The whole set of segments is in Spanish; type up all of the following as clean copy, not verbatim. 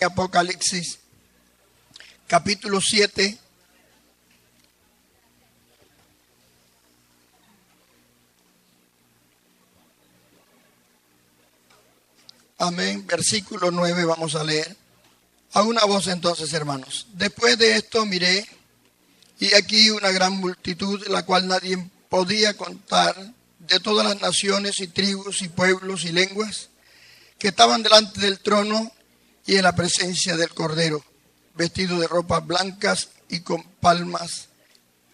Apocalipsis, capítulo 7. Amén. Versículo 9 vamos a leer. A una voz entonces, hermanos. Después de esto miré, y aquí una gran multitud, la cual nadie podía contar, de todas las naciones y tribus y pueblos y lenguas, que estaban delante del trono y en la presencia del Cordero, vestidos de ropas blancas y con palmas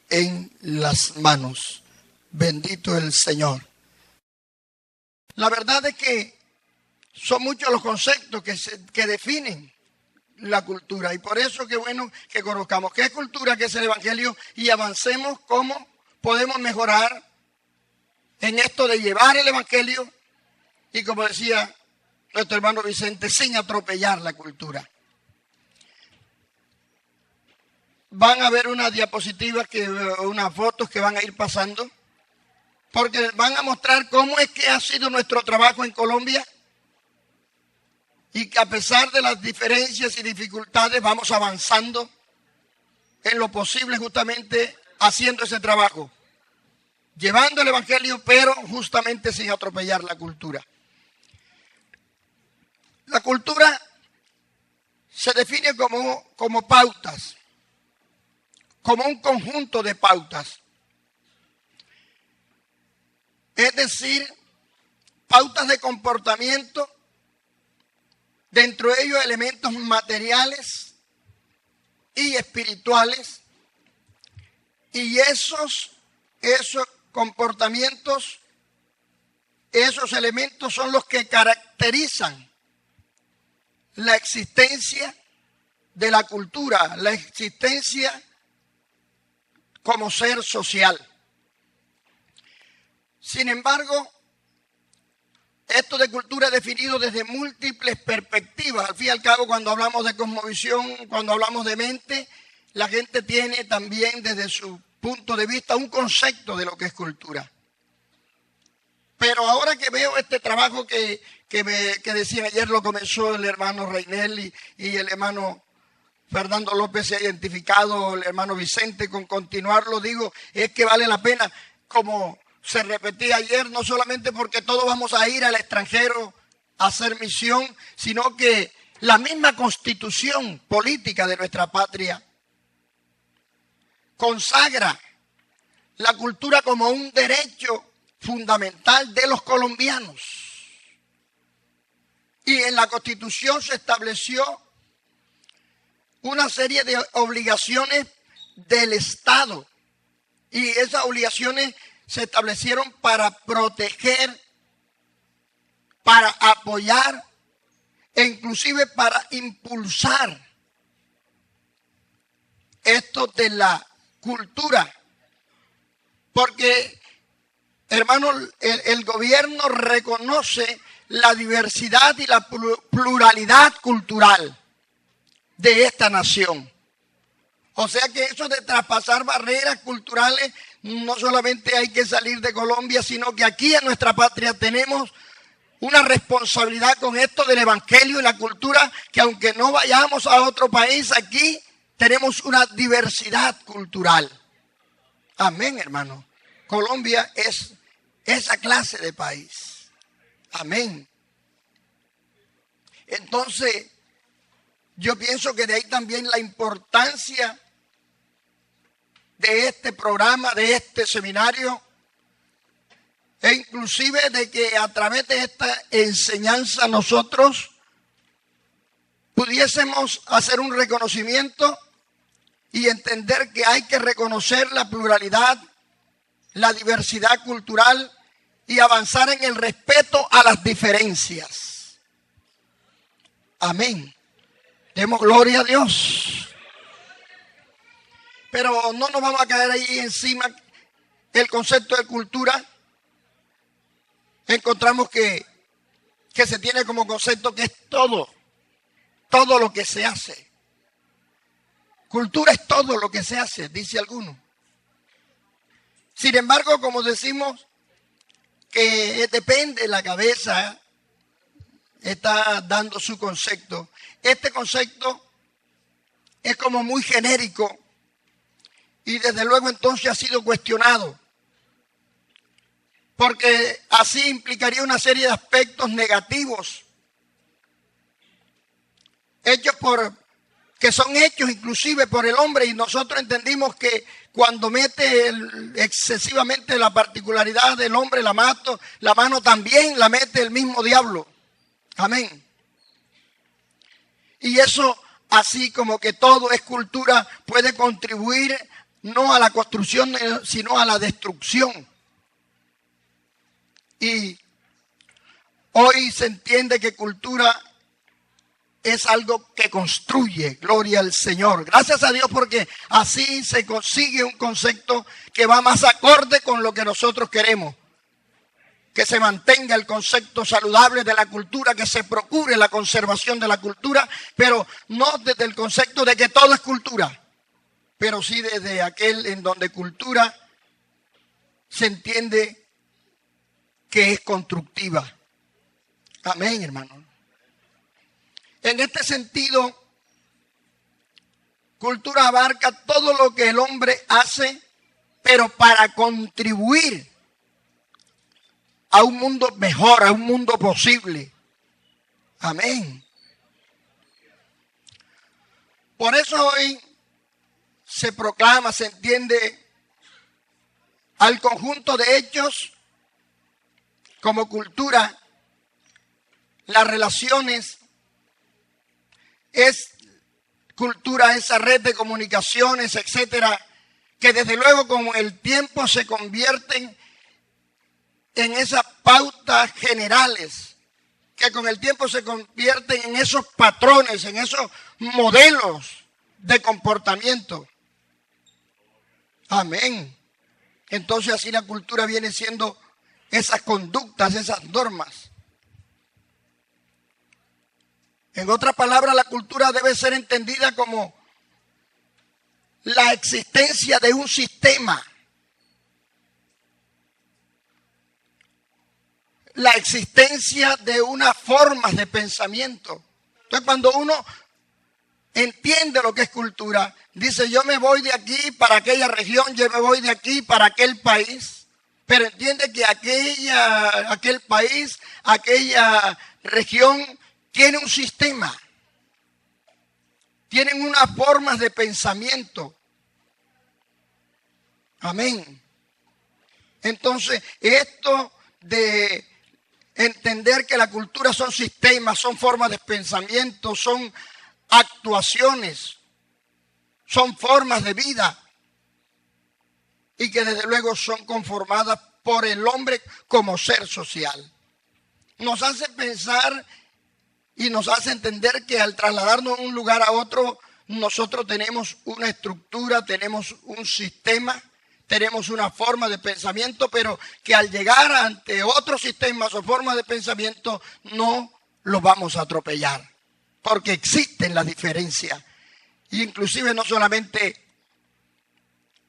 en las manos. Bendito el Señor. La verdad es que son muchos los conceptos que definen la cultura, y por eso que bueno que conozcamos qué es cultura, qué es el Evangelio, y avancemos cómo podemos mejorar en esto de llevar el Evangelio, y como decía nuestro hermano Vicente, sin atropellar la cultura. Van a ver unas diapositivas, unas fotos que van a ir pasando, porque van a mostrar cómo es que ha sido nuestro trabajo en Colombia, y que a pesar de las diferencias y dificultades vamos avanzando en lo posible, justamente haciendo ese trabajo, llevando el Evangelio, pero justamente sin atropellar la cultura. La cultura se define como pautas, como un conjunto de pautas. Es decir, pautas de comportamiento, dentro de ellos elementos materiales y espirituales, y esos comportamientos, esos elementos son los que caracterizan la existencia de la cultura, la existencia como ser social. Sin embargo, esto de cultura es definido desde múltiples perspectivas. Al fin y al cabo, cuando hablamos de cosmovisión, cuando hablamos de mente, la gente tiene también desde su punto de vista un concepto de lo que es cultura. Pero ahora que veo este trabajo que decía ayer, lo comenzó el hermano Reinel y el hermano Fernando López se ha identificado, el hermano Vicente, con continuarlo, digo, es que vale la pena, como se repetía ayer, no solamente porque todos vamos a ir al extranjero a hacer misión, sino que la misma constitución política de nuestra patria consagra la cultura como un derecho fundamental de los colombianos. Y en la Constitución se estableció una serie de obligaciones del Estado, y esas obligaciones se establecieron para proteger, para apoyar e inclusive para impulsar esto de la cultura. Porque, hermanos, el gobierno reconoce la diversidad y la pluralidad cultural de esta nación. O sea que eso de traspasar barreras culturales, no solamente hay que salir de Colombia, sino que aquí en nuestra patria tenemos una responsabilidad con esto del Evangelio y la cultura, que aunque no vayamos a otro país, aquí tenemos una diversidad cultural. Amén, hermano. Colombia es esa clase de país. Amén. Entonces, yo pienso que de ahí también la importancia de este programa, de este seminario, e inclusive de que a través de esta enseñanza nosotros pudiésemos hacer un reconocimiento y entender que hay que reconocer la pluralidad, la diversidad cultural y avanzar en el respeto a las diferencias. Amén. Demos gloria a Dios. Pero no nos vamos a caer ahí encima el concepto de cultura. Encontramos que se tiene como concepto que es todo lo que se hace. Cultura es todo lo que se hace, dice alguno. Sin embargo, como decimos, que depende de la cabeza, está dando su concepto. Este concepto es como muy genérico y desde luego entonces ha sido cuestionado, porque así implicaría una serie de aspectos negativos, que son hechos inclusive por el hombre, y nosotros entendimos que cuando mete excesivamente la particularidad del hombre, la mano también la mete el mismo diablo. Amén. Y eso, así como que todo es cultura, puede contribuir no a la construcción, sino a la destrucción. Y hoy se entiende que cultura es algo que construye, gloria al Señor. Gracias a Dios, porque así se consigue un concepto que va más acorde con lo que nosotros queremos. Que se mantenga el concepto saludable de la cultura, que se procure la conservación de la cultura, pero no desde el concepto de que todo es cultura, pero sí desde aquel en donde cultura se entiende que es constructiva. Amén, hermano. En este sentido, cultura abarca todo lo que el hombre hace, pero para contribuir a un mundo mejor, a un mundo posible. Amén. Por eso hoy se proclama, se entiende al conjunto de hechos como cultura, las relaciones, es cultura, esa red de comunicaciones, etcétera, que desde luego con el tiempo se convierten en esas pautas generales, que con el tiempo se convierten en esos patrones, en esos modelos de comportamiento. Amén. Entonces así la cultura viene siendo esas conductas, esas normas. En otras palabras, la cultura debe ser entendida como la existencia de un sistema, la existencia de unas formas de pensamiento. Entonces, cuando uno entiende lo que es cultura, dice: yo me voy de aquí para aquella región, yo me voy de aquí para aquel país, pero entiende que aquel país, aquella región tiene un sistema, tienen unas formas de pensamiento. Amén. Entonces, esto de entender que la cultura son sistemas, son formas de pensamiento, son actuaciones, son formas de vida, y que desde luego son conformadas por el hombre como ser social. Nos hace pensar y nos hace entender que al trasladarnos de un lugar a otro, nosotros tenemos una estructura, tenemos un sistema, tenemos una forma de pensamiento, pero que al llegar ante otros sistemas o formas de pensamiento no los vamos a atropellar, porque existen las diferencias. Y inclusive no solamente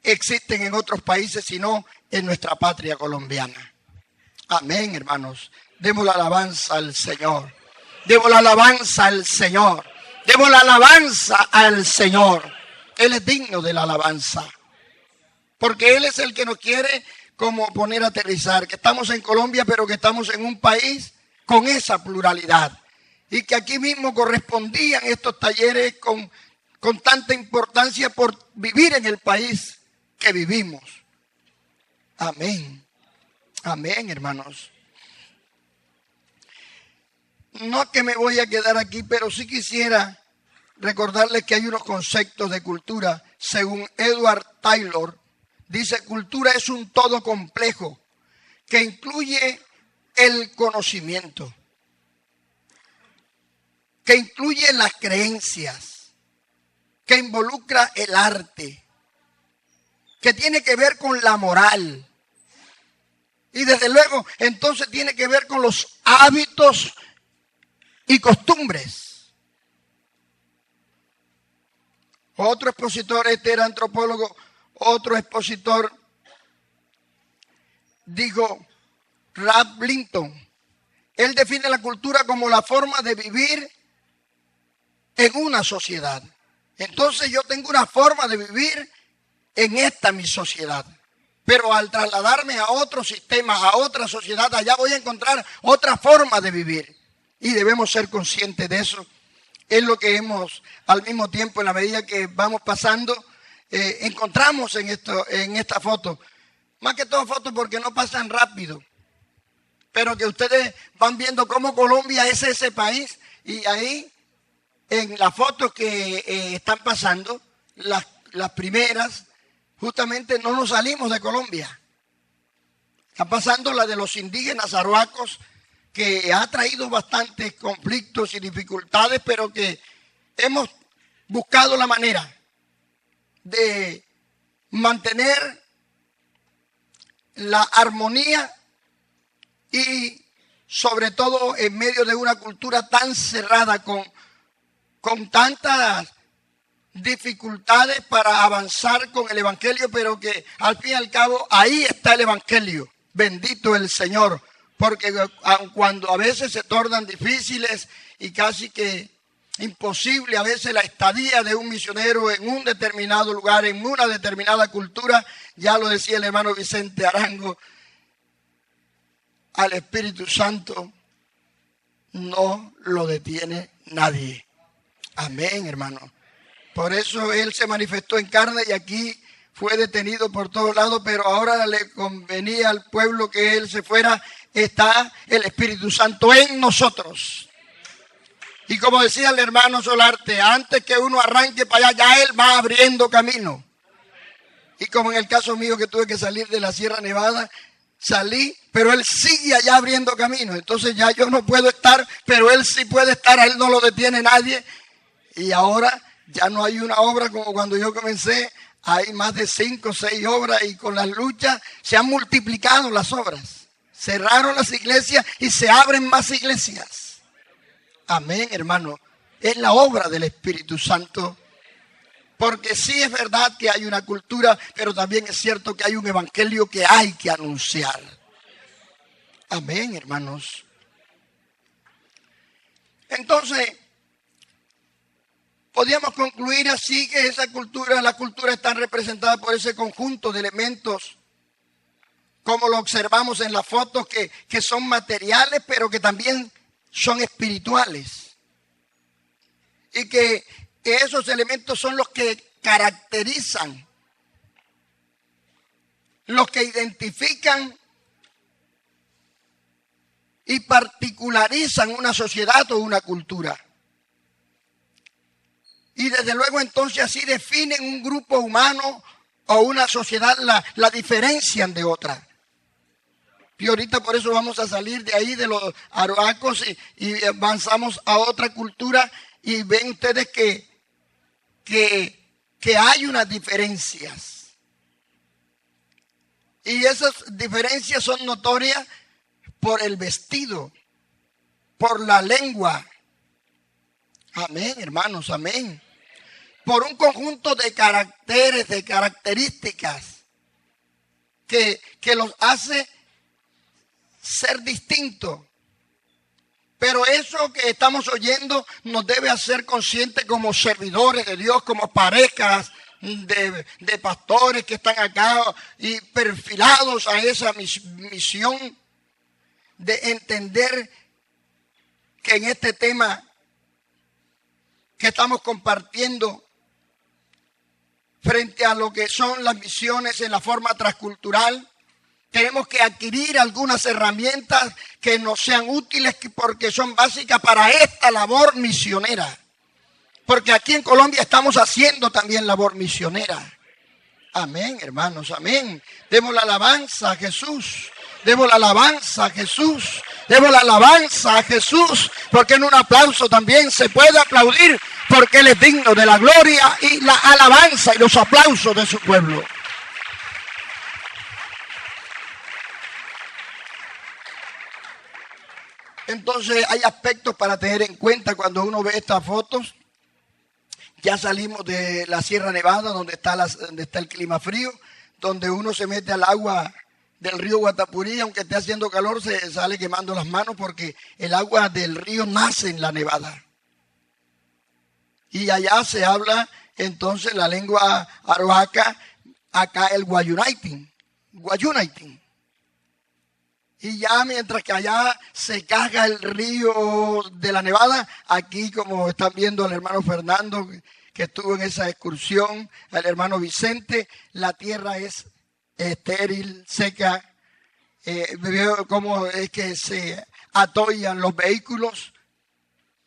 existen en otros países, sino en nuestra patria colombiana. Amén, hermanos. Demos la alabanza al Señor. Demos la alabanza al Señor. Demos la alabanza al Señor. Él es digno de la alabanza. Porque Él es el que nos quiere como poner a aterrizar. Que estamos en Colombia, pero que estamos en un país con esa pluralidad. Y que aquí mismo correspondían estos talleres con tanta importancia por vivir en el país que vivimos. Amén. Amén, hermanos. No que me voy a quedar aquí, pero sí quisiera recordarles que hay unos conceptos de cultura. Según Edward Taylor, dice: cultura es un todo complejo que incluye el conocimiento, que incluye las creencias, que involucra el arte, que tiene que ver con la moral. Y desde luego, entonces tiene que ver con los hábitos y costumbres. Otro expositor, este era antropólogo, otro expositor dijo, Ralph Linton, Él define la cultura como la forma de vivir en una sociedad. Entonces yo tengo una forma de vivir en esta mi sociedad. Pero al trasladarme a otro sistema, a otra sociedad, allá voy a encontrar otra forma de vivir. Y debemos ser conscientes de eso. Es lo que hemos, al mismo tiempo, en la medida que vamos pasando, encontramos en esta foto. Más que todo fotos porque no pasan rápido. Pero que ustedes van viendo cómo Colombia es ese país. Y ahí, en las fotos que están pasando, las primeras, justamente no nos salimos de Colombia. Está pasando la de los indígenas arhuacos, que ha traído bastantes conflictos y dificultades, pero que hemos buscado la manera de mantener la armonía y sobre todo en medio de una cultura tan cerrada con tantas dificultades para avanzar con el evangelio, pero que al fin y al cabo ahí está el evangelio. Bendito el Señor, porque cuando a veces se tornan difíciles y casi que imposible a veces la estadía de un misionero en un determinado lugar, en una determinada cultura, ya lo decía el hermano Vicente Arango, al Espíritu Santo no lo detiene nadie. Amén, hermano. Por eso Él se manifestó en carne y aquí fue detenido por todos lados, pero ahora le convenía al pueblo que Él se fuera. Está el Espíritu Santo en nosotros. Y como decía el hermano Solarte, antes que uno arranque para allá, ya Él va abriendo camino. Y como en el caso mío que tuve que salir de la Sierra Nevada, salí, pero Él sigue allá abriendo camino. Entonces ya yo no puedo estar, pero Él sí puede estar, a Él no lo detiene nadie. Y ahora ya no hay una obra como cuando yo comencé, hay más de 5 o 6 obras y con las luchas se han multiplicado las obras. Cerraron las iglesias y se abren más iglesias. Amén, hermano. Es la obra del Espíritu Santo. Porque sí es verdad que hay una cultura, pero también es cierto que hay un evangelio que hay que anunciar. Amén, hermanos. Entonces, podríamos concluir así que la cultura está representada por ese conjunto de elementos, como lo observamos en las fotos, que son materiales, pero que también son espirituales. Y que esos elementos son los que caracterizan, los que identifican y particularizan una sociedad o una cultura. Y desde luego entonces así definen un grupo humano o una sociedad, la diferencian de otra. Y ahorita por eso vamos a salir de ahí de los arhuacos y avanzamos a otra cultura y ven ustedes que hay unas diferencias. Y esas diferencias son notorias por el vestido, por la lengua. Amén, hermanos, amén. Por un conjunto de caracteres, de características que los hace ser distintos. Pero eso que estamos oyendo nos debe hacer conscientes como servidores de Dios, como parejas de pastores que están acá y perfilados a esa misión de entender que en este tema que estamos compartiendo frente a lo que son las misiones en la forma transcultural, tenemos que adquirir algunas herramientas que nos sean útiles porque son básicas para esta labor misionera. Porque aquí en Colombia estamos haciendo también labor misionera. Amén, hermanos, amén. Demos la alabanza a Jesús. Demos la alabanza a Jesús. Demos la alabanza a Jesús. Porque en un aplauso también se puede aplaudir. Porque Él es digno de la gloria y la alabanza y los aplausos de su pueblo. Entonces hay aspectos para tener en cuenta cuando uno ve estas fotos. Ya salimos de la Sierra Nevada, donde está el clima frío, donde uno se mete al agua del río Guatapurí, aunque esté haciendo calor, se sale quemando las manos porque el agua del río nace en la nevada. Y allá se habla entonces la lengua aroaca, acá el guayunaitin. Y ya mientras que allá se caga el río de la Nevada, aquí como están viendo al hermano Fernando que estuvo en esa excursión, al hermano Vicente, la tierra es estéril, seca, veo cómo es que se atollan los vehículos,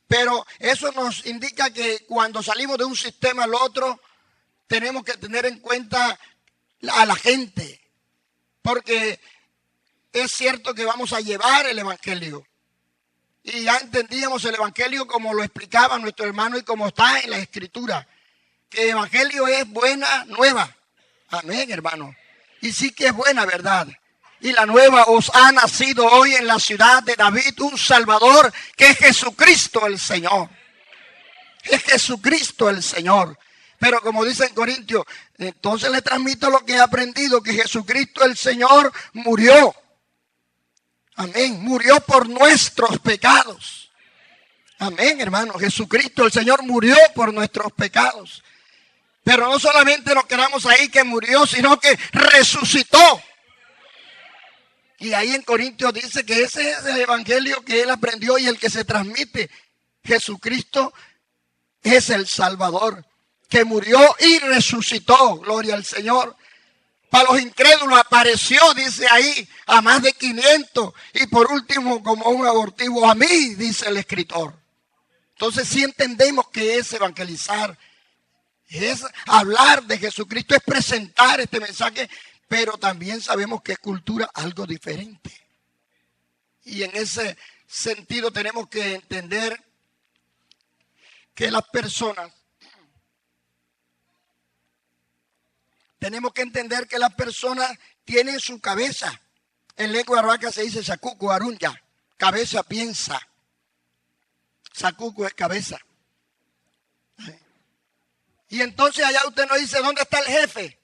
pero eso nos indica que cuando salimos de un sistema al otro, tenemos que tener en cuenta a la gente, porque es cierto que vamos a llevar el evangelio. Y ya entendíamos el evangelio como lo explicaba nuestro hermano y como está en la escritura. Que el evangelio es buena nueva. Amén, hermano. Y sí que es buena, ¿verdad? Y la nueva: os ha nacido hoy en la ciudad de David un Salvador, que es Jesucristo el Señor. Es Jesucristo el Señor. Pero como dice en Corintios, entonces le transmito lo que he aprendido, que Jesucristo el Señor murió. Amén. Murió por nuestros pecados. Amén, hermano. Jesucristo el Señor murió por nuestros pecados. Pero no solamente nos quedamos ahí que murió, sino que resucitó. Y ahí en Corintios dice que ese es el evangelio que él aprendió y el que se transmite. Jesucristo es el Salvador, que murió y resucitó. Gloria al Señor. Para los incrédulos apareció, dice ahí, a más de 500. Y por último, como un abortivo, a mí, dice el escritor. Entonces sí entendemos que es evangelizar, es hablar de Jesucristo, es presentar este mensaje, pero también sabemos que es cultura algo diferente. Y en ese sentido tenemos que entender que las personas, tienen su cabeza. En lengua aroaca se dice sacuco arunya, cabeza piensa. Sacuco es cabeza. Y entonces allá usted no dice ¿dónde está el jefe?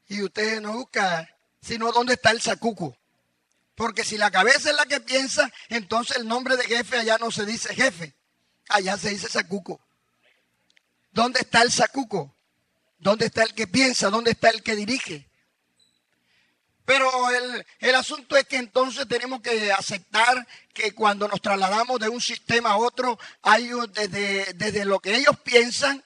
Y usted no busca sino ¿dónde está el sacuco? Porque si la cabeza es la que piensa, entonces el nombre de jefe allá no se dice jefe, allá se dice sacuco. ¿Dónde está el sacuco? ¿Dónde está el que piensa? ¿Dónde está el que dirige? Pero el asunto es que entonces tenemos que aceptar que cuando nos trasladamos de un sistema a otro, hay desde lo que ellos piensan,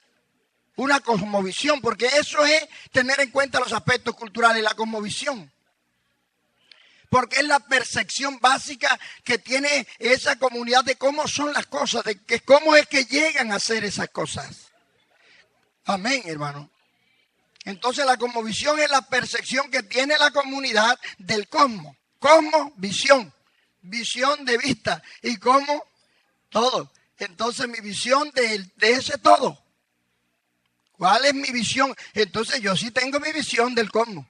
una cosmovisión, porque eso es tener en cuenta los aspectos culturales, la cosmovisión. Porque es la percepción básica que tiene esa comunidad de cómo son las cosas, de que cómo es que llegan a ser esas cosas. Amén, hermano. Entonces la cosmovisión es la percepción que tiene la comunidad del cosmos. Cosmos, visión de vista, y cosmos, todo. Entonces mi visión de ese todo. ¿Cuál es mi visión? Entonces yo sí tengo mi visión del cosmos,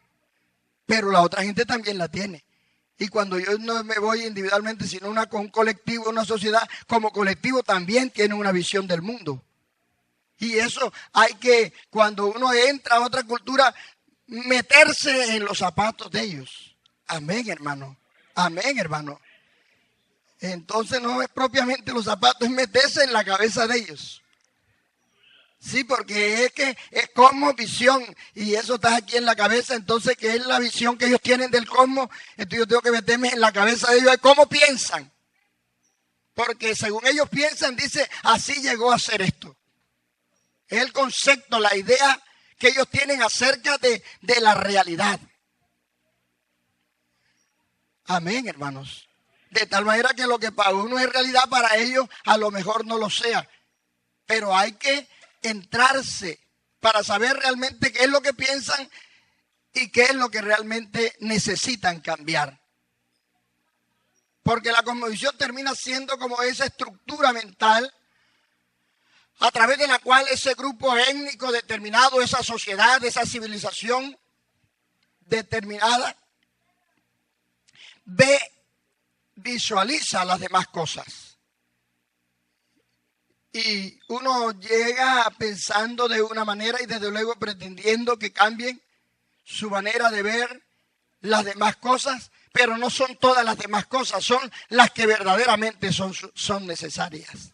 pero la otra gente también la tiene. Y cuando yo no me voy individualmente, sino con un colectivo, una sociedad, como colectivo también tiene una visión del mundo. Y eso hay que, cuando uno entra a otra cultura, meterse en los zapatos de ellos. Amén, hermano. Amén, hermano. Entonces no es propiamente los zapatos, es meterse en la cabeza de ellos. Sí, porque es que es cosmos, visión, y eso está aquí en la cabeza, entonces que es la visión que ellos tienen del cosmos, entonces yo tengo que meterme en la cabeza de ellos, de cómo piensan. Porque según ellos piensan, dice, así llegó a ser esto. Es el concepto, la idea que ellos tienen acerca de la realidad. Amén, hermanos. De tal manera que lo que para uno es realidad, para ellos a lo mejor no lo sea. Pero hay que entrarse para saber realmente qué es lo que piensan y qué es lo que realmente necesitan cambiar. Porque la cosmovisión termina siendo como esa estructura mental a través de la cual ese grupo étnico determinado, esa sociedad, esa civilización determinada, visualiza las demás cosas. Y uno llega pensando de una manera y desde luego pretendiendo que cambien su manera de ver las demás cosas, pero no son todas las demás cosas, son las que verdaderamente son necesarias.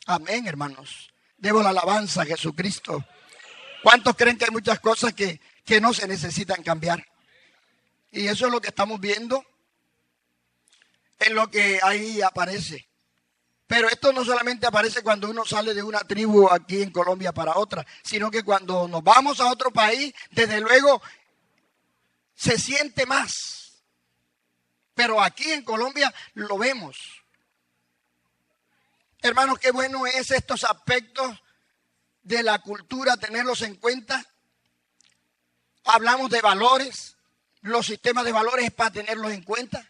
Amén, hermanos. Debo la alabanza a Jesucristo. ¿Cuántos creen que hay muchas cosas que no se necesitan cambiar? Y eso es lo que estamos viendo en lo que ahí aparece. Pero esto no solamente aparece cuando uno sale de una tribu aquí en Colombia para otra, sino que cuando nos vamos a otro país, desde luego se siente más. Pero aquí en Colombia lo vemos. Hermanos, qué bueno es estos aspectos de la cultura, tenerlos en cuenta. Hablamos de valores, los sistemas de valores es para tenerlos en cuenta,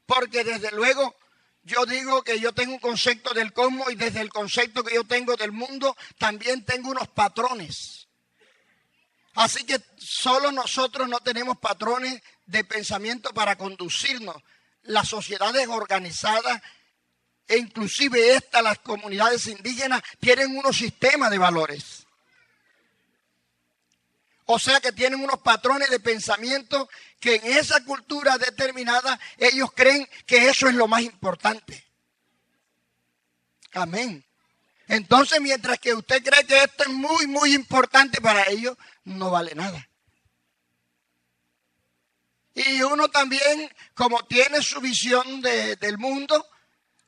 porque desde luego yo digo que yo tengo un concepto del cosmos y desde el concepto que yo tengo del mundo también tengo unos patrones. Así que solo nosotros no tenemos patrones de pensamiento para conducirnos. Las sociedades organizadas e inclusive las comunidades indígenas tienen unos sistemas de valores. O sea que tienen unos patrones de pensamiento que en esa cultura determinada ellos creen que eso es lo más importante. Amén. Entonces, mientras que usted cree que esto es muy, muy importante para ellos, no vale nada. Y uno también, como tiene su visión del mundo,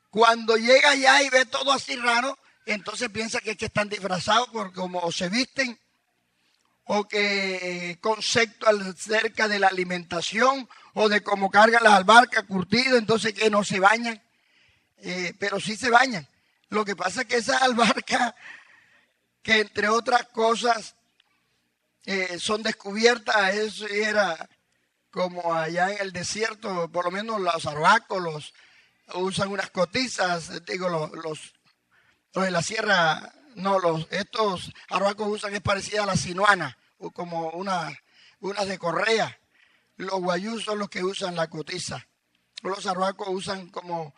cuando llega allá y ve todo así raro, entonces piensa que es que están disfrazados por cómo se visten, o que concepto acerca de la alimentación, o de cómo cargan las albarcas curtidas, entonces que no se bañan, pero sí se bañan. Lo que pasa es que esas albarcas, que entre otras cosas son descubiertas, eso era como allá en el desierto, por lo menos los arhuacos usan unas cotizas, digo, los de la sierra, no, estos arhuacos usan, es parecida a la sinuana, o como unas de correa. Los guayús son los que usan la cotiza. Los arhuacos usan como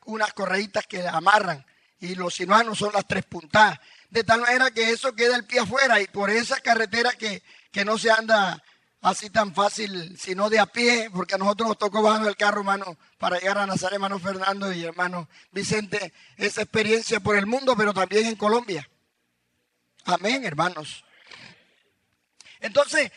unas correitas que amarran, y los sinuanos son las tres puntadas. De tal manera que eso queda el pie afuera, y por esa carretera que no se anda así tan fácil, sino de a pie, porque a nosotros nos tocó bajar el carro, hermano, para llegar a Nazaret, hermano Fernando y hermano Vicente, esa experiencia por el mundo, pero también en Colombia. Amén, hermanos. Entonces,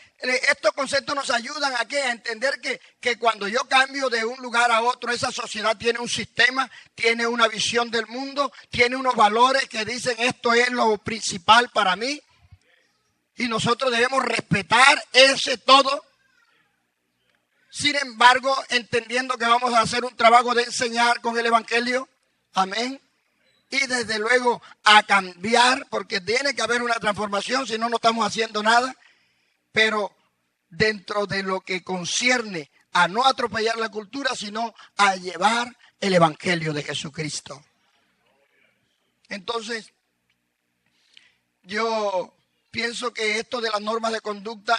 estos conceptos nos ayudan a entender que cuando yo cambio de un lugar a otro, esa sociedad tiene un sistema, tiene una visión del mundo, tiene unos valores que dicen esto es lo principal para mí. Y nosotros debemos respetar ese todo. Sin embargo, entendiendo que vamos a hacer un trabajo de enseñar con el Evangelio. Amén. Y desde luego a cambiar, porque tiene que haber una transformación, si no, no estamos haciendo nada. Pero dentro de lo que concierne a no atropellar la cultura, sino a llevar el Evangelio de Jesucristo. Entonces, yo pienso que esto de las normas de conducta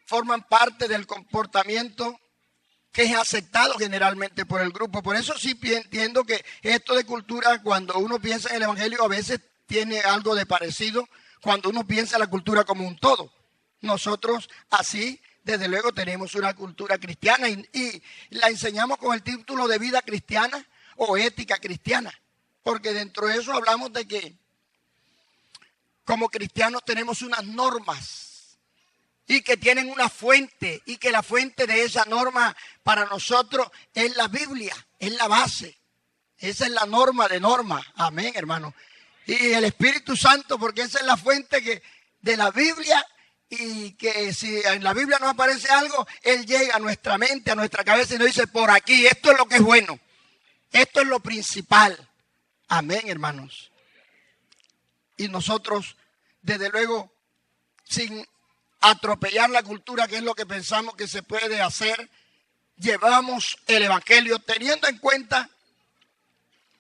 forman parte del comportamiento que es aceptado generalmente por el grupo. Por eso sí entiendo que esto de cultura, cuando uno piensa en el Evangelio, a veces tiene algo de parecido cuando uno piensa en la cultura como un todo. Nosotros así, desde luego, tenemos una cultura cristiana y la enseñamos con el título de vida cristiana o ética cristiana. Porque dentro de eso hablamos de que como cristianos tenemos unas normas y que tienen una fuente, y que la fuente de esa norma para nosotros es la Biblia, es la base. Esa es la norma de normas. Amén, hermano. Y el Espíritu Santo, porque esa es la fuente de la Biblia, y que si en la Biblia no aparece algo, Él llega a nuestra mente, a nuestra cabeza y nos dice, por aquí, esto es lo que es bueno. Esto es lo principal. Amén, hermanos. Y nosotros, desde luego, sin atropellar la cultura, que es lo que pensamos que se puede hacer, llevamos el Evangelio teniendo en cuenta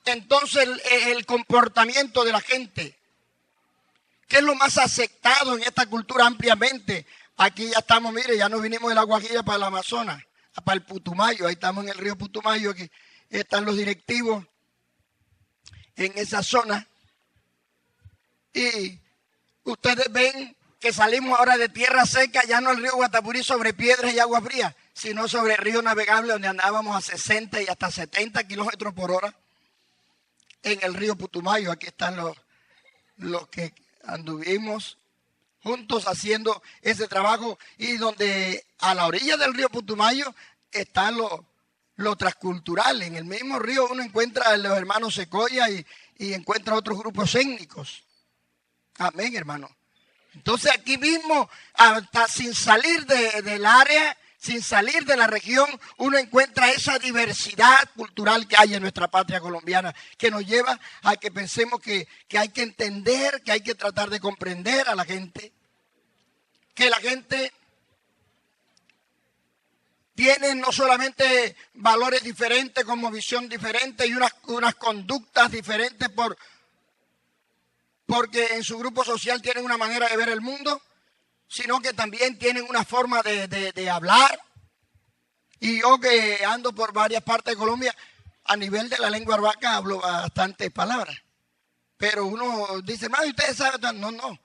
entonces el comportamiento de la gente. ¿Qué es lo más aceptado en esta cultura ampliamente? Aquí ya estamos, mire, ya nos vinimos de la Guajira para el Amazonas, para el Putumayo, ahí estamos en el río Putumayo, aquí están los directivos en esa zona. Y ustedes ven que salimos ahora de tierra seca, ya no el río Guatapurí sobre piedras y agua fría, sino sobre el río navegable donde andábamos a 60 y hasta 70 kilómetros por hora en el río Putumayo. Aquí están los que anduvimos juntos haciendo ese trabajo, y donde a la orilla del río Putumayo está lo transcultural. En el mismo río uno encuentra a los hermanos Secoya y encuentra otros grupos étnicos. Amén, hermano. Entonces aquí mismo, hasta sin salir del área, sin salir de la región, uno encuentra esa diversidad cultural que hay en nuestra patria colombiana, que nos lleva a que pensemos que hay que entender, que hay que tratar de comprender a la gente, que la gente tiene no solamente valores diferentes, como visión diferente y unas conductas diferentes porque en su grupo social tienen una manera de ver el mundo, sino que también tienen una forma de hablar. Y yo, que ando por varias partes de Colombia, a nivel de la lengua arhuaca hablo bastantes palabras. Pero uno dice, "Madre, ustedes saben". No.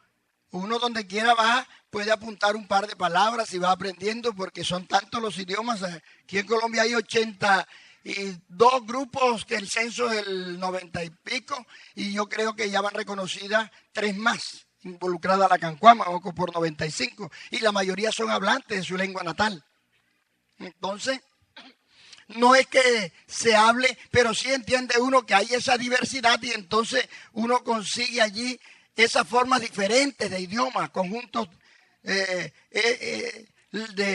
Uno donde quiera va, puede apuntar un par de palabras y va aprendiendo, porque son tantos los idiomas. Aquí en Colombia hay 82 grupos, que el censo del 90 y pico, y yo creo que ya van reconocidas 3 más, involucrada la cancuama, o por 95, y la mayoría son hablantes de su lengua natal. Entonces, no es que se hable, pero sí entiende uno que hay esa diversidad, y entonces uno consigue allí esas formas diferentes de idiomas, conjuntos de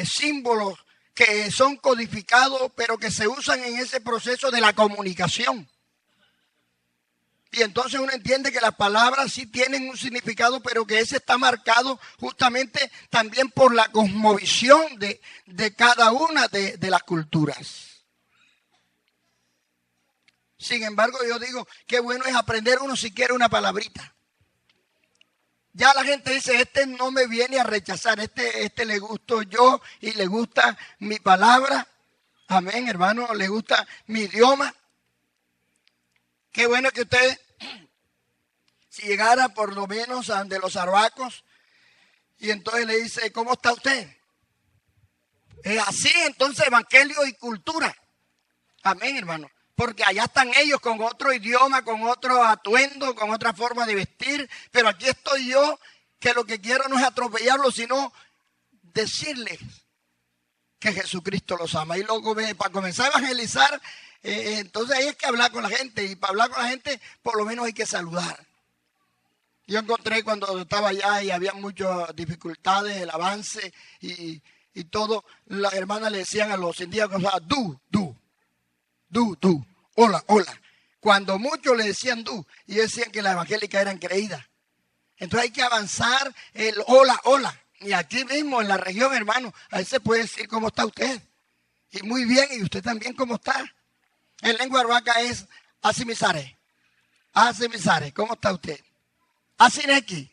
símbolos que son codificados, pero que se usan en ese proceso de la comunicación. Y entonces uno entiende que las palabras sí tienen un significado, pero que ese está marcado justamente también por la cosmovisión de cada una de las culturas. Sin embargo, yo digo, qué bueno es aprender uno siquiera una palabrita. Ya la gente dice, este no me viene a rechazar, este le gusto yo y le gusta mi palabra. Amén, hermano, le gusta mi idioma. Qué bueno que usted, si llegara por lo menos a de los arhuacos, y entonces le dice, ¿cómo está usted? Es así, entonces, evangelio y cultura. Amén, hermano. Porque allá están ellos con otro idioma, con otro atuendo, con otra forma de vestir. Pero aquí estoy yo, que lo que quiero no es atropellarlos, sino decirles que Jesucristo los ama. Y luego, para comenzar a evangelizar, entonces hay que hablar con la gente. Y para hablar con la gente, por lo menos hay que saludar. Yo encontré cuando estaba allá y había muchas dificultades, el avance y todo, las hermanas le decían a los indígenas, tú, hola. Cuando muchos le decían tú, y decían que las evangélicas eran creídas. Entonces hay que avanzar el hola. Y aquí mismo en la región, hermano, a veces puede decir cómo está usted. Y muy bien, y usted también cómo está. En lengua arhuaca es asimisare. ¿Cómo está usted? Asineki,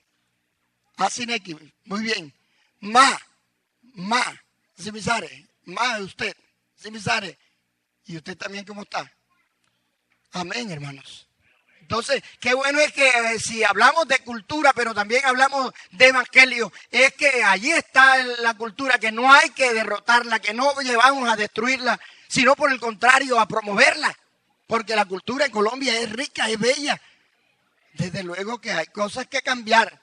muy bien. Ma, asimisare, ma usted, asimisare. ¿Y usted también cómo está? Amén, hermanos. Entonces, qué bueno es que si hablamos de cultura, pero también hablamos de evangelio, es que allí está la cultura, que no hay que derrotarla, que no llevamos a destruirla, sino por el contrario, a promoverla. Porque la cultura en Colombia es rica, es bella. Desde luego que hay cosas que cambiar,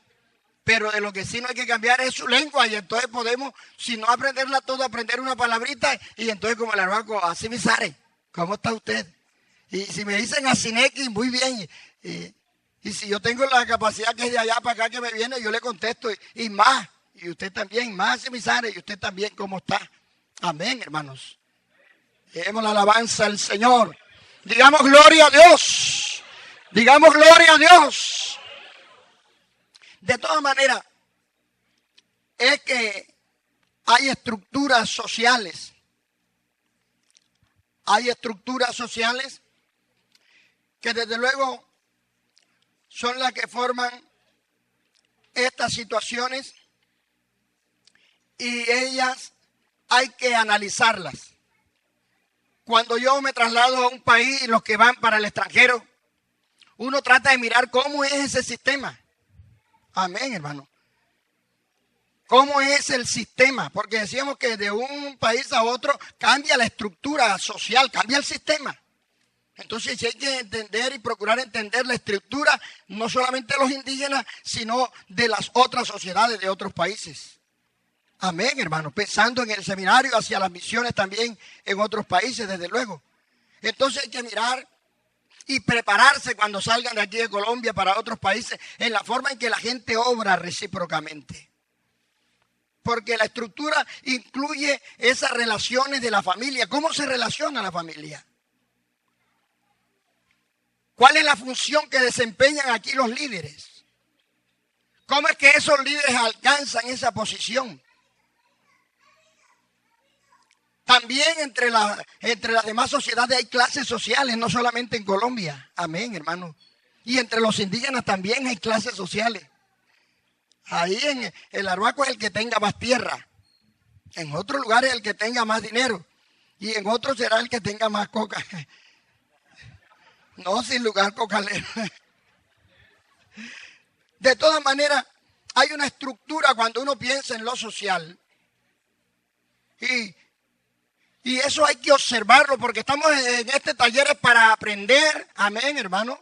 pero de lo que sí no hay que cambiar es su lengua. Y entonces podemos, si no aprenderla toda, aprender una palabrita. Y entonces, como el arhuaco, así me sale. ¿Cómo está usted? Y si me dicen asineki, muy bien. Y si yo tengo la capacidad que es de allá para acá que me viene, yo le contesto. Y más. Y usted también, más así me sale. Y usted también, ¿cómo está? Amén, hermanos. Demos la alabanza al Señor. Digamos gloria a Dios. Digamos gloria a Dios. De todas maneras, es que hay estructuras sociales. Hay estructuras sociales que desde luego son las que forman estas situaciones, y ellas hay que analizarlas. Cuando yo me traslado a un país, y los que van para el extranjero, uno trata de mirar cómo es ese sistema. Amén, hermano. ¿Cómo es el sistema? Porque decíamos que de un país a otro cambia la estructura social, cambia el sistema. Entonces hay que entender y procurar entender la estructura no solamente de los indígenas, sino de las otras sociedades de otros países. Amén, hermanos. Pensando en el seminario hacia las misiones también en otros países, desde luego. Entonces hay que mirar y prepararse cuando salgan de aquí de Colombia para otros países en la forma en que la gente obra recíprocamente. Porque la estructura incluye esas relaciones de la familia. ¿Cómo se relaciona la familia? ¿Cuál es la función que desempeñan aquí los líderes? ¿Cómo es que esos líderes alcanzan esa posición? También entre las demás sociedades hay clases sociales, no solamente en Colombia. Amén, hermano. Y entre los indígenas también hay clases sociales. Ahí en el Arhuaco es el que tenga más tierra. En otros lugares el que tenga más dinero. Y en otros será el que tenga más coca. No, sin lugar cocalero. De todas maneras, hay una estructura cuando uno piensa en lo social. Y eso hay que observarlo porque estamos en este taller es para aprender. Amén, hermano.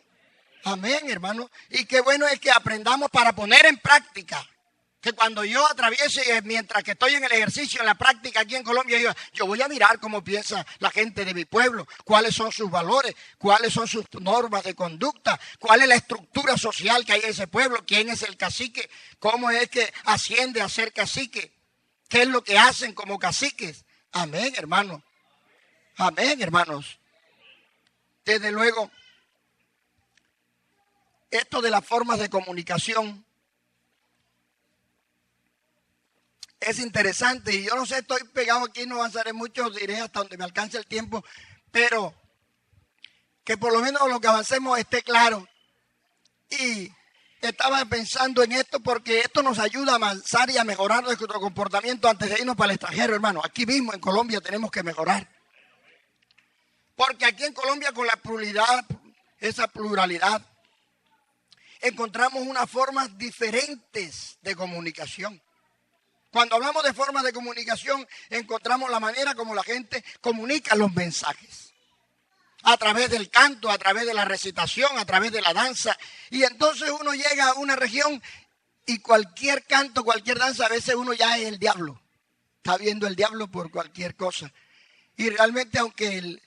Amén, hermano. Y qué bueno es que aprendamos para poner en práctica. Que cuando yo atraviese, mientras que estoy en el ejercicio, en la práctica aquí en Colombia, yo voy a mirar cómo piensa la gente de mi pueblo, cuáles son sus valores, cuáles son sus normas de conducta, cuál es la estructura social que hay en ese pueblo, quién es el cacique, cómo es que asciende a ser cacique, qué es lo que hacen como caciques. Amén, hermano. Amén, hermanos. Desde luego, esto de las formas de comunicación es interesante y yo no sé, estoy pegado aquí, no avanzaré mucho, diré hasta donde me alcance el tiempo, pero que por lo menos lo que avancemos esté claro. Y estaba pensando en esto porque esto nos ayuda a avanzar y a mejorar nuestro comportamiento antes de irnos para el extranjero, hermano. Aquí mismo en Colombia tenemos que mejorar. Porque aquí en Colombia con la pluralidad, esa pluralidad, encontramos unas formas diferentes de comunicación. Cuando hablamos de formas de comunicación, encontramos la manera como la gente comunica los mensajes. A través del canto, a través de la recitación, a través de la danza. Y entonces uno llega a una región y cualquier canto, cualquier danza, a veces uno ya es el diablo. Está viendo el diablo por cualquier cosa. Y realmente aunque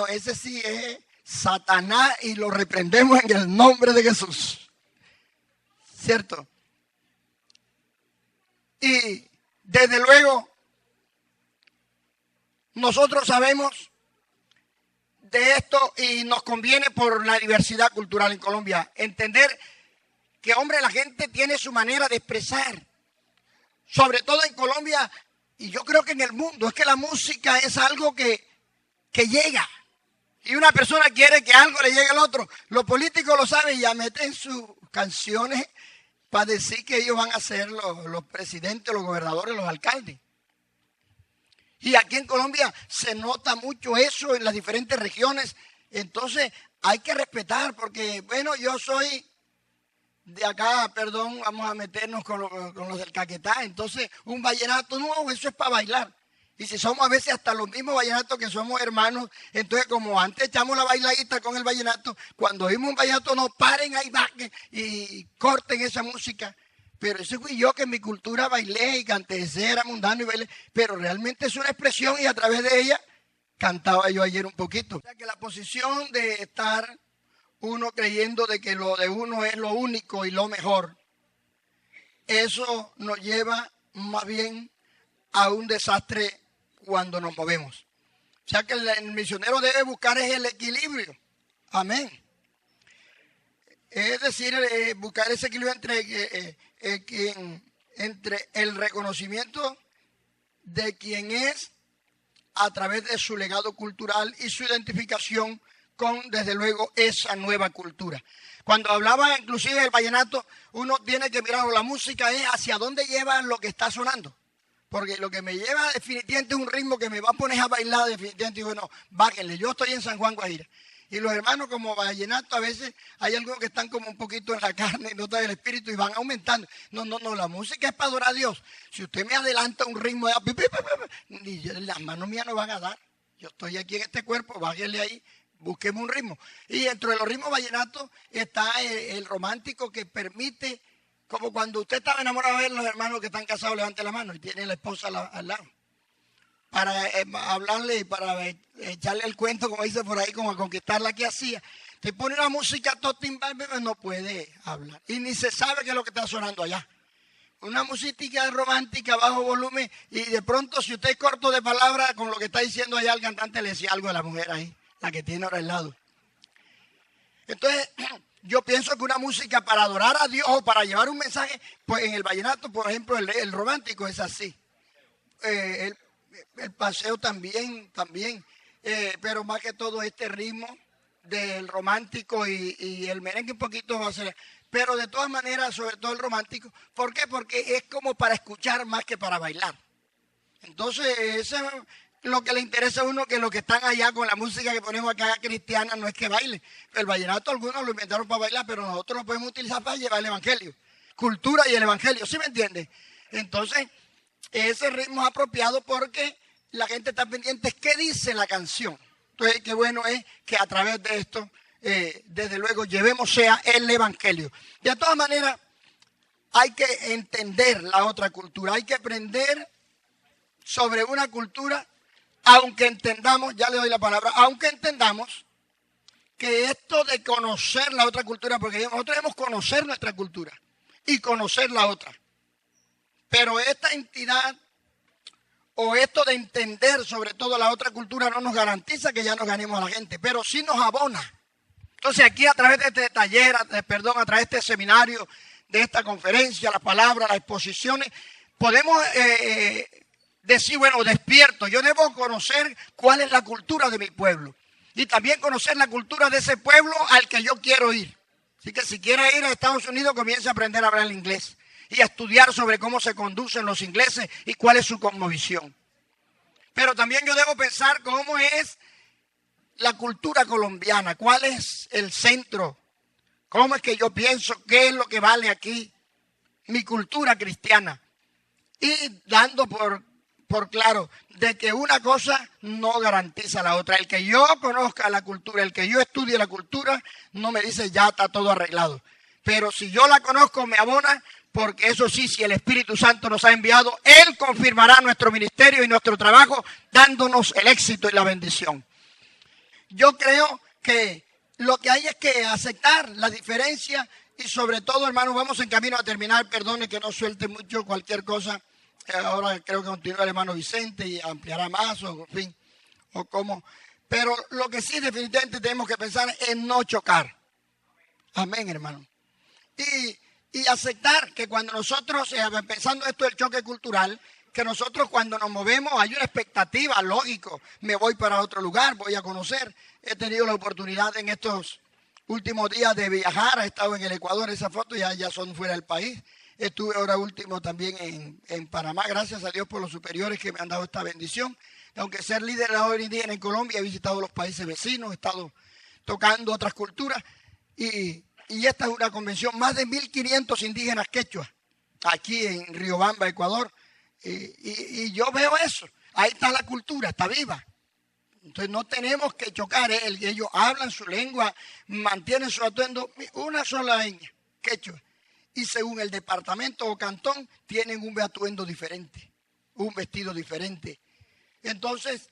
ese sí es Satanás y lo reprendemos en el nombre de Jesús. ¿Cierto? Y desde luego, nosotros sabemos de esto y nos conviene por la diversidad cultural en Colombia. Entender que, hombre, la gente tiene su manera de expresar. Sobre todo en Colombia, y yo creo que en el mundo, es que la música es algo que llega. Y una persona quiere que algo le llegue al otro. Los políticos lo saben y ya meten sus canciones para decir que ellos van a ser los presidentes, los gobernadores, los alcaldes. Y aquí en Colombia se nota mucho eso en las diferentes regiones. Entonces hay que respetar porque, bueno, yo soy de acá, perdón, vamos a meternos con los del Caquetá. Entonces un vallenato, no, eso es para bailar. Y si somos a veces hasta los mismos vallenatos que somos hermanos, entonces como antes echamos la bailadita con el vallenato, cuando oímos un vallenato no paren ahí y corten esa música. Pero ese fui yo que en mi cultura bailé y canté, era mundano y bailé, pero realmente es una expresión y a través de ella cantaba yo ayer un poquito. O sea que la posición de estar uno creyendo de que lo de uno es lo único y lo mejor, eso nos lleva más bien a un desastre cuando nos movemos. O sea que el misionero debe buscar es el equilibrio. Amén. Es decir, buscar ese equilibrio entre el reconocimiento de quien es a través de su legado cultural y su identificación con, desde luego, esa nueva cultura. Cuando hablaba inclusive del vallenato, uno tiene que mirar, la música es hacia dónde lleva lo que está sonando. Porque lo que me lleva definitivamente es un ritmo que me va a poner a bailar definitivamente. Y bueno, bájenle, yo estoy en San Juan, Guajira. Y los hermanos como vallenato a veces hay algunos que están como un poquito en la carne y no están en el espíritu y van aumentando. No, la música es para adorar a Dios. Si usted me adelanta un ritmo de ni las manos mías no van a dar. Yo estoy aquí en este cuerpo, bájele ahí, busquemos un ritmo. Y dentro de los ritmos vallenatos está el romántico que permite, como cuando usted estaba enamorado de los hermanos que están casados, levante la mano y tiene la esposa al lado. Para hablarle y para echarle el cuento, como dice por ahí, como a conquistarla que hacía. Te pone una música totimba, no puede hablar. Y ni se sabe qué es lo que está sonando allá. Una música romántica, bajo volumen, y de pronto, si usted es corto de palabras, con lo que está diciendo allá el cantante le decía algo a la mujer ahí, la que tiene ahora al lado. Entonces, yo pienso que una música para adorar a Dios o para llevar un mensaje, pues en el vallenato, por ejemplo, el romántico es así. El paseo también, pero más que todo este ritmo del romántico y el merengue un poquito va a ser, pero de todas maneras, sobre todo el romántico. ¿Por qué? Porque es como para escuchar más que para bailar. Entonces, eso es lo que le interesa a uno, que los que están allá con la música que ponemos acá cristiana no es que bailen. El vallenato algunos lo inventaron para bailar, pero nosotros lo podemos utilizar para llevar el evangelio. Cultura y el evangelio, ¿sí me entiende? Entonces, ese ritmo es apropiado porque la gente está pendiente de qué dice la canción. Entonces, qué bueno es que a través de esto, desde luego, llevemos sea el evangelio. De todas maneras, hay que entender la otra cultura, hay que aprender sobre una cultura, aunque entendamos, ya le doy la palabra, aunque entendamos que esto de conocer la otra cultura, porque nosotros debemos conocer nuestra cultura y conocer la otra. Pero esta entidad o esto de entender sobre todo la otra cultura no nos garantiza que ya nos ganemos a la gente, pero sí nos abona. Entonces aquí a través de este taller, a través de este seminario, de esta conferencia, las palabras, las exposiciones, podemos decir, bueno, despierto, yo debo conocer cuál es la cultura de mi pueblo y también conocer la cultura de ese pueblo al que yo quiero ir. Así que si quiere ir a Estados Unidos, comience a aprender a hablar el inglés y a estudiar sobre cómo se conducen los ingleses y cuál es su cosmovisión. Pero también yo debo pensar cómo es la cultura colombiana, cuál es el centro, cómo es que yo pienso, qué es lo que vale aquí, mi cultura cristiana. Y dando por claro de que una cosa no garantiza la otra. El que yo conozca la cultura, el que yo estudie la cultura, no me dice ya está todo arreglado. Pero si yo la conozco, me abona, porque eso sí, si el Espíritu Santo nos ha enviado, Él confirmará nuestro ministerio y nuestro trabajo, dándonos el éxito y la bendición. Yo creo que lo que hay es que aceptar la diferencia y sobre todo, hermanos, vamos en camino a terminar. Perdone que no suelte mucho cualquier cosa. Ahora creo que continúa el hermano Vicente y ampliará más o en fin, o cómo. Pero lo que sí definitivamente tenemos que pensar es no chocar. Amén, hermano. Y aceptar que cuando nosotros, pensando esto del choque cultural, que nosotros cuando nos movemos hay una expectativa, lógico, me voy para otro lugar, voy a conocer. He tenido la oportunidad en estos últimos días de viajar, he estado en el Ecuador, esas fotos ya son fuera del país. Estuve ahora último también en Panamá, gracias a Dios por los superiores que me han dado esta bendición. Aunque ser líder de la obra indígena en Colombia, he visitado los países vecinos, he estado tocando otras culturas y esta es una convención, más de 1.500 indígenas quechua, aquí en Riobamba, Ecuador. Y yo veo eso, ahí está la cultura, está viva. Entonces no tenemos que chocar, ellos hablan su lengua, mantienen su atuendo, una sola etnia, quechua. Y según el departamento o cantón, tienen un atuendo diferente, un vestido diferente. Entonces,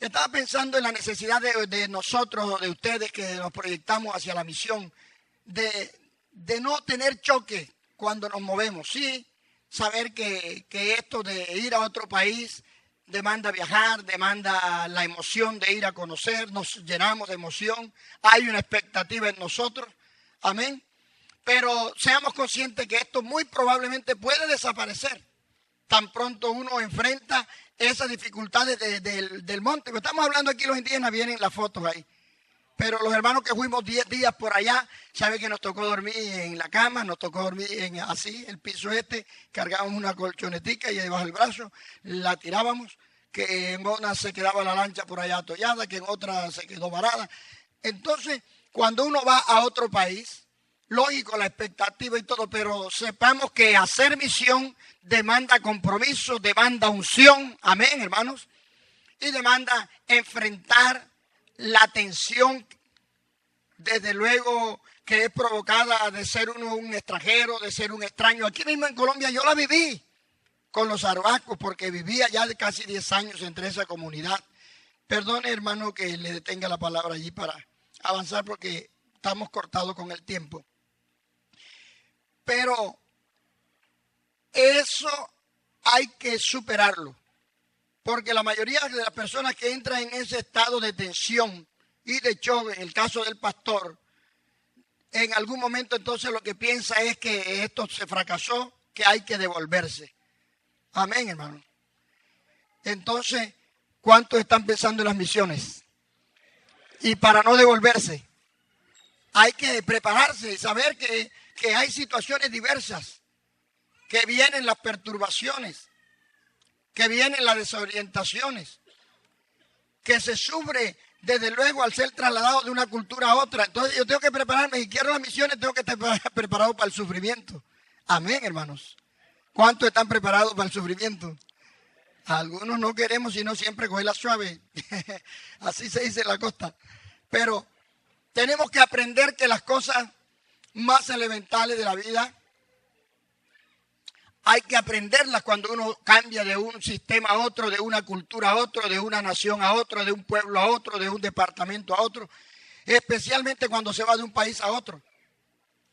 estaba pensando en la necesidad de nosotros, de ustedes que nos proyectamos hacia la misión, de no tener choque cuando nos movemos. Sí, saber que esto de ir a otro país demanda viajar, demanda la emoción de ir a conocer, nos llenamos de emoción, hay una expectativa en nosotros, amén. Pero seamos conscientes que esto muy probablemente puede desaparecer tan pronto uno enfrenta esas dificultades del monte. Estamos hablando aquí, los indígenas vienen las fotos ahí. Pero los hermanos que fuimos 10 días por allá, saben que nos tocó dormir en la cama, nos tocó dormir así, el piso cargábamos una colchonetica y debajo del brazo, la tirábamos, que en una se quedaba la lancha por allá atollada, que en otra se quedó varada. Entonces, cuando uno va a otro país, lógico la expectativa y todo, pero sepamos que hacer misión demanda compromiso, demanda unción, amén, hermanos, y demanda enfrentar la tensión, desde luego, que es provocada de ser uno un extranjero, de ser un extraño. Aquí mismo en Colombia yo la viví con los arhuacos, porque vivía ya de casi 10 años entre esa comunidad. Perdone, hermano, que le detenga la palabra allí para avanzar, porque estamos cortados con el tiempo. Pero eso hay que superarlo, porque la mayoría de las personas que entran en ese estado de tensión y de shock, en el caso del pastor, en algún momento entonces lo que piensa es que esto se fracasó, que hay que devolverse. Amén, hermano. Entonces, ¿cuántos están pensando en las misiones? Y para no devolverse, hay que prepararse y saber que hay situaciones diversas, que vienen las perturbaciones, que vienen las desorientaciones, que se sufre desde luego al ser trasladado de una cultura a otra. Entonces yo tengo que prepararme. Si quiero las misiones, tengo que estar preparado para el sufrimiento. Amén, hermanos. ¿Cuántos están preparados para el sufrimiento? Algunos no queremos, sino siempre coger la suave. Así se dice en la costa. Pero tenemos que aprender que las cosas más elementales de la vida hay que aprenderlas cuando uno cambia de un sistema a otro, de una cultura a otro, de una nación a otro, de un pueblo a otro, de un departamento a otro, especialmente cuando se va de un país a otro.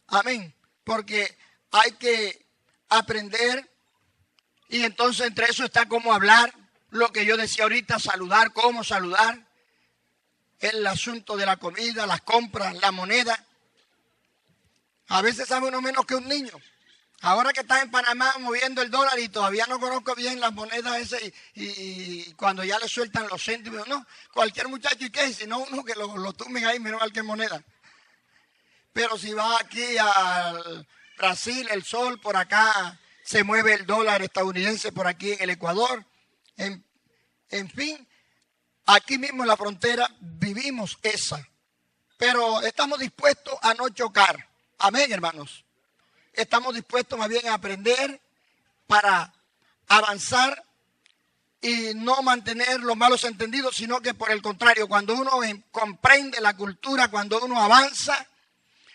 Amén. Porque hay que aprender, y entonces entre eso está cómo hablar, lo que yo decía ahorita, saludar, cómo saludar, el asunto de la comida, las compras, la moneda. A veces sabe uno menos que un niño. Ahora que está en Panamá moviendo el dólar y todavía no conozco bien las monedas esas y cuando ya le sueltan los céntimos, no, cualquier muchacho, ¿y qué? Si no, uno que lo tumben ahí, menos mal que moneda. Pero si va aquí al Brasil, el sol, por acá se mueve el dólar estadounidense, por aquí en el Ecuador. En fin, aquí mismo en la frontera vivimos esa. Pero estamos dispuestos a no chocar. Amén, hermanos. Estamos dispuestos más bien a aprender para avanzar y no mantener los malos entendidos, sino que por el contrario, cuando uno comprende la cultura, cuando uno avanza,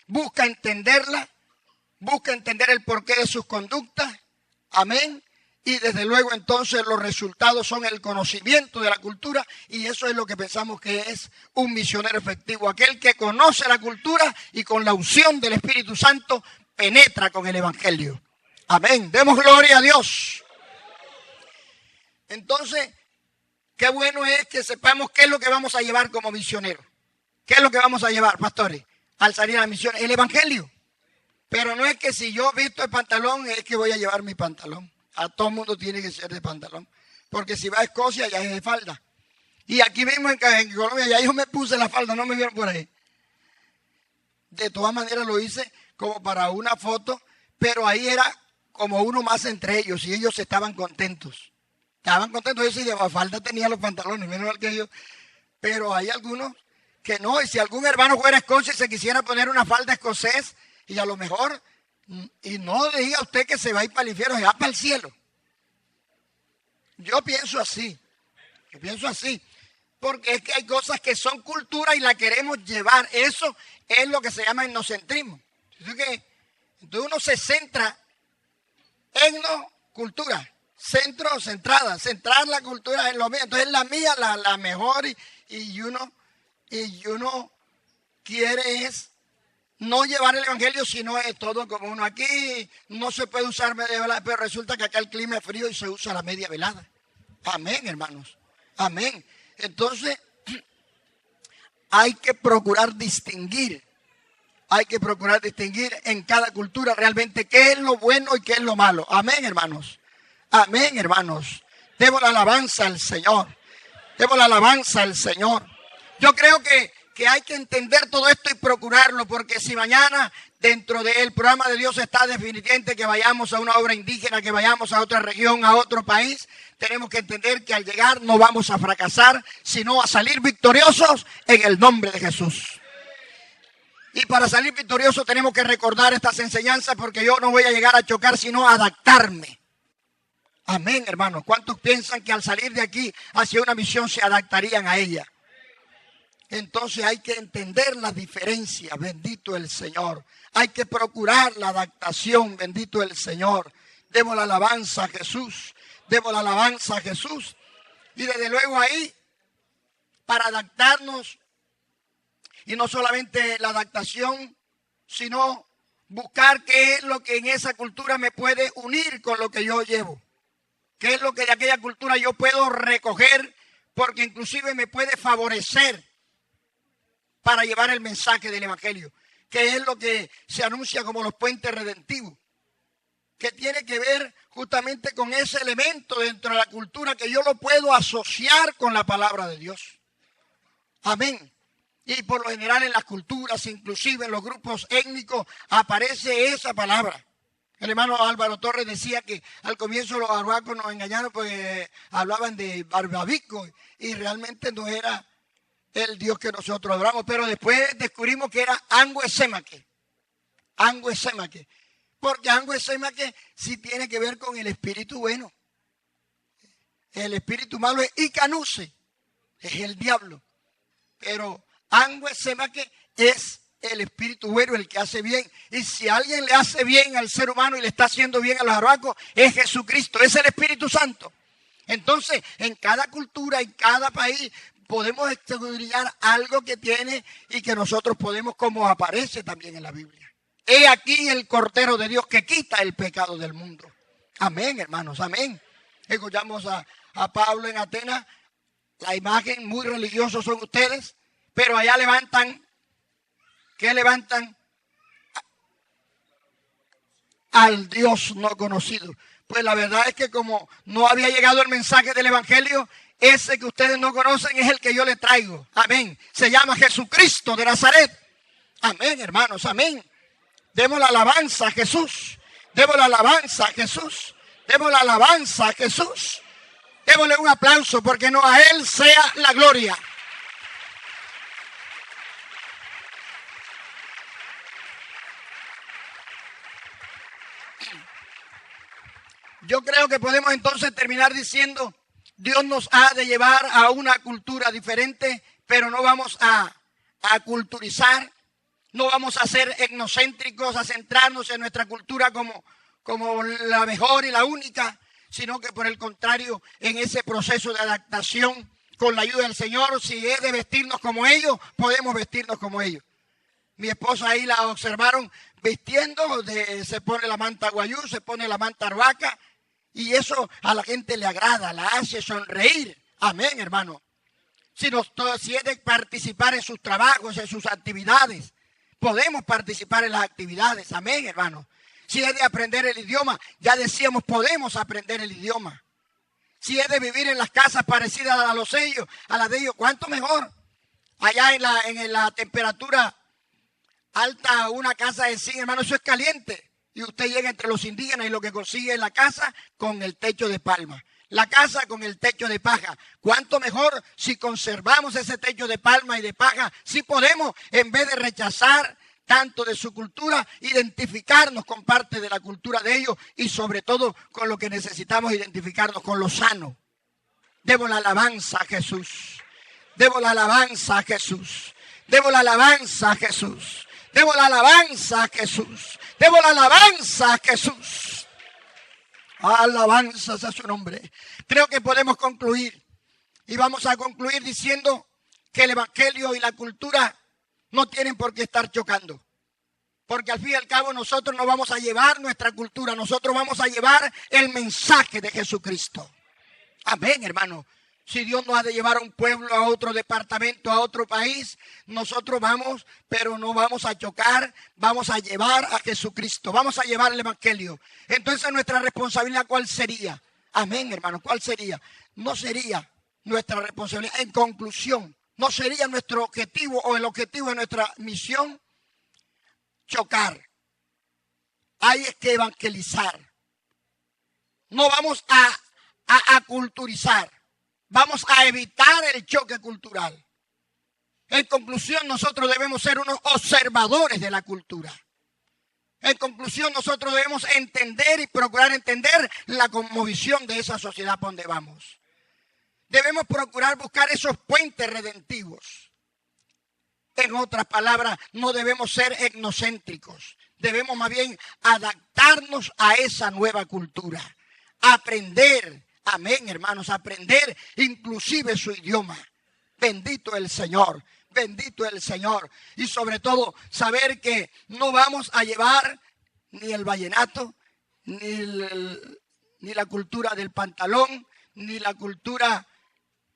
busca entenderla, busca entender el porqué de sus conductas, amén, y desde luego entonces los resultados son el conocimiento de la cultura, y eso es lo que pensamos que es un misionero efectivo, aquel que conoce la cultura y con la unción del Espíritu Santo penetra con el evangelio. Amén. Demos gloria a Dios. Entonces, qué bueno es que sepamos qué es lo que vamos a llevar como misioneros. ¿Qué es lo que vamos a llevar, pastores, al salir a la misión? El evangelio. Pero no es que si yo visto el pantalón, es que voy a llevar mi pantalón. A todo el mundo tiene que ser de pantalón. Porque si va a Escocia, ya es de falda. Y aquí mismo en Colombia, ya yo me puse la falda, no me vieron por ahí. De todas maneras lo hice como para una foto, pero ahí era como uno más entre ellos, y ellos estaban contentos. Estaban contentos, yo sí, de falda tenía los pantalones, menos mal que yo. Pero hay algunos que no, y si algún hermano fuera a Escocia y se quisiera poner una falda escocés, y a lo mejor, y no diga usted que se va a ir para el infierno, se va para el cielo. Yo pienso así, porque es que hay cosas que son cultura y la queremos llevar. Eso es lo que se llama etnocentrismo. Entonces uno se centra en cultura, centrar la cultura en lo mío. Entonces la mía, la mejor, y uno quiere es no llevar el evangelio, sino es todo como uno. Aquí no se puede usar media velada, pero resulta que acá el clima es frío y se usa la media velada. Amén, hermanos. Amén. Entonces, hay que procurar distinguir en cada cultura realmente qué es lo bueno y qué es lo malo. Amén, hermanos. Amén, hermanos. Demos la alabanza al Señor. Yo creo que hay que entender todo esto y procurarlo, porque si mañana dentro del programa de Dios está definitivamente que vayamos a una obra indígena, que vayamos a otra región, a otro país, tenemos que entender que al llegar no vamos a fracasar, sino a salir victoriosos en el nombre de Jesús. Y para salir victorioso tenemos que recordar estas enseñanzas, porque yo no voy a llegar a chocar, sino a adaptarme. Amén, hermanos. ¿Cuántos piensan que al salir de aquí hacia una misión se adaptarían a ella? Entonces hay que entender las diferencias, bendito el Señor. Hay que procurar la adaptación, bendito el Señor. Demos la alabanza a Jesús, demos la alabanza a Jesús. Y desde luego ahí, para adaptarnos, y no solamente la adaptación, sino buscar qué es lo que en esa cultura me puede unir con lo que yo llevo. Qué es lo que de aquella cultura yo puedo recoger, porque inclusive me puede favorecer para llevar el mensaje del Evangelio, que es lo que se anuncia como los puentes redentivos, que tiene que ver justamente con ese elemento dentro de la cultura que yo lo puedo asociar con la palabra de Dios. Amén. Y por lo general en las culturas, inclusive en los grupos étnicos, aparece esa palabra. El hermano Álvaro Torres decía que al comienzo los arhuacos nos engañaron porque hablaban de barbabico y realmente no era el Dios que nosotros adoramos, pero después descubrimos que era Anguesemaque. Anguesemaque. Porque Anguesemaque sí tiene que ver con el espíritu bueno. El espíritu malo es Icanuse, es el diablo. Pero Anguesemaque es el espíritu bueno, el que hace bien. Y si alguien le hace bien al ser humano y le está haciendo bien a los arhuacos, es Jesucristo, es el Espíritu Santo. Entonces, en cada cultura, en cada país, podemos escudriñar algo que tiene y que nosotros podemos, como aparece también en la Biblia. He aquí el Cordero de Dios que quita el pecado del mundo. Amén, hermanos, amén. Escuchamos a Pablo en Atenas. La imagen, muy religiosos son ustedes, pero allá levantan, ¿qué levantan? Al Dios no conocido. Pues la verdad es que como no había llegado el mensaje del Evangelio, ese que ustedes no conocen es el que yo les traigo. Amén. Se llama Jesucristo de Nazaret. Amén, hermanos, amén. Demos la alabanza a Jesús. Demos la alabanza a Jesús. Demos la alabanza a Jesús. Démosle un aplauso, porque no a Él sea la gloria. Yo creo que podemos entonces terminar diciendo, Dios nos ha de llevar a una cultura diferente, pero no vamos a culturizar, no vamos a ser etnocéntricos, a centrarnos en nuestra cultura como la mejor y la única, sino que por el contrario, en ese proceso de adaptación, con la ayuda del Señor, si es de vestirnos como ellos, podemos vestirnos como ellos. Mi esposa ahí la observaron vistiendo, se pone la manta guayú, se pone la manta arhuaca, y eso a la gente le agrada, la hace sonreír. Amén, hermano. Si es de participar en sus trabajos, en sus actividades, podemos participar en las actividades. Amén, hermano. Si es de aprender el idioma, ya decíamos, podemos aprender el idioma. Si es de vivir en las casas parecidas a los ellos, a las de ellos, ¿cuánto mejor? Allá en la temperatura alta, una casa de zinc, hermano, eso es caliente. Y usted llega entre los indígenas y lo que consigue es la casa con el techo de palma. La casa con el techo de paja. ¿Cuánto mejor si conservamos ese techo de palma y de paja? Si podemos, en vez de rechazar tanto de su cultura, identificarnos con parte de la cultura de ellos y sobre todo con lo que necesitamos identificarnos, con lo sano. Demos la alabanza a Jesús. Demos la alabanza a Jesús. Demos la alabanza a Jesús. Demos la alabanza a Jesús. Demos la alabanza a Jesús. Alabanzas a su nombre. Creo que podemos concluir. Y vamos a concluir diciendo que el Evangelio y la cultura no tienen por qué estar chocando. Porque al fin y al cabo nosotros no vamos a llevar nuestra cultura. Nosotros vamos a llevar el mensaje de Jesucristo. Amén, hermano. Si Dios nos ha de llevar a un pueblo, a otro departamento, a otro país, nosotros vamos, pero no vamos a chocar, vamos a llevar a Jesucristo, vamos a llevar el Evangelio. Entonces nuestra responsabilidad, ¿cuál sería? Amén, hermano, ¿cuál sería? No sería nuestra responsabilidad, en conclusión, no sería nuestro objetivo o el objetivo de nuestra misión chocar. Hay que evangelizar. No vamos a culturizar. Vamos a evitar el choque cultural. En conclusión, nosotros debemos ser unos observadores de la cultura. En conclusión, nosotros debemos entender y procurar entender la cosmovisión de esa sociedad por donde vamos. Debemos procurar buscar esos puentes redentivos. En otras palabras, no debemos ser etnocéntricos. Debemos más bien adaptarnos a esa nueva cultura. Aprender, amén, hermanos, aprender inclusive su idioma. Bendito el Señor. Bendito el Señor. Y sobre todo, saber que no vamos a llevar ni el vallenato, ni la cultura del pantalón, ni la cultura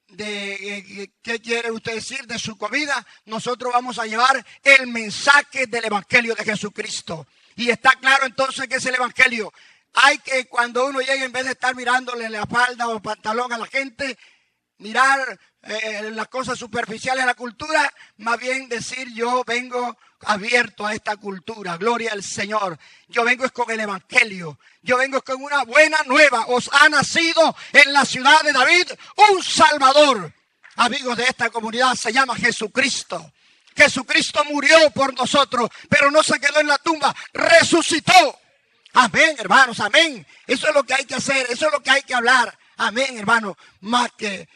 de, ¿qué quiere usted decir? De su comida. Nosotros vamos a llevar el mensaje del Evangelio de Jesucristo. Y está claro entonces que es el Evangelio. Hay que, cuando uno llegue, en vez de estar mirándole la falda o el pantalón a la gente, mirar las cosas superficiales de la cultura, más bien decir: yo vengo abierto a esta cultura, gloria al Señor. Yo vengo con el Evangelio, yo vengo con una buena nueva. Os ha nacido en la ciudad de David un Salvador. Amigos de esta comunidad, se llama Jesucristo. Jesucristo murió por nosotros, pero no se quedó en la tumba, resucitó. Amén, hermanos, amén. Eso es lo que hay que hacer, eso es lo que hay que hablar. Amén, hermanos. Más que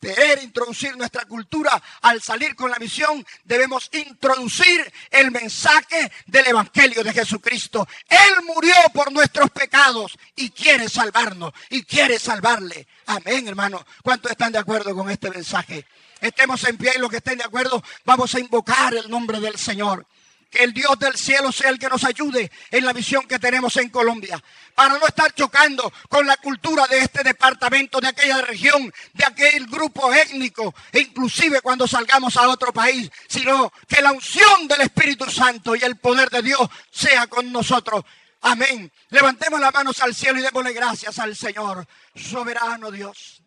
querer introducir nuestra cultura, al salir con la misión, debemos introducir el mensaje del Evangelio de Jesucristo. Él murió por nuestros pecados y quiere salvarnos y quiere salvarle. Amén, hermanos. ¿Cuántos están de acuerdo con este mensaje? Estemos en pie, y los que estén de acuerdo, vamos a invocar el nombre del Señor. Que el Dios del cielo sea el que nos ayude en la misión que tenemos en Colombia, para no estar chocando con la cultura de este departamento, de aquella región, de aquel grupo étnico, e inclusive cuando salgamos a otro país, sino que la unción del Espíritu Santo y el poder de Dios sea con nosotros. Amén. Levantemos las manos al cielo y démosle gracias al Señor. Soberano Dios,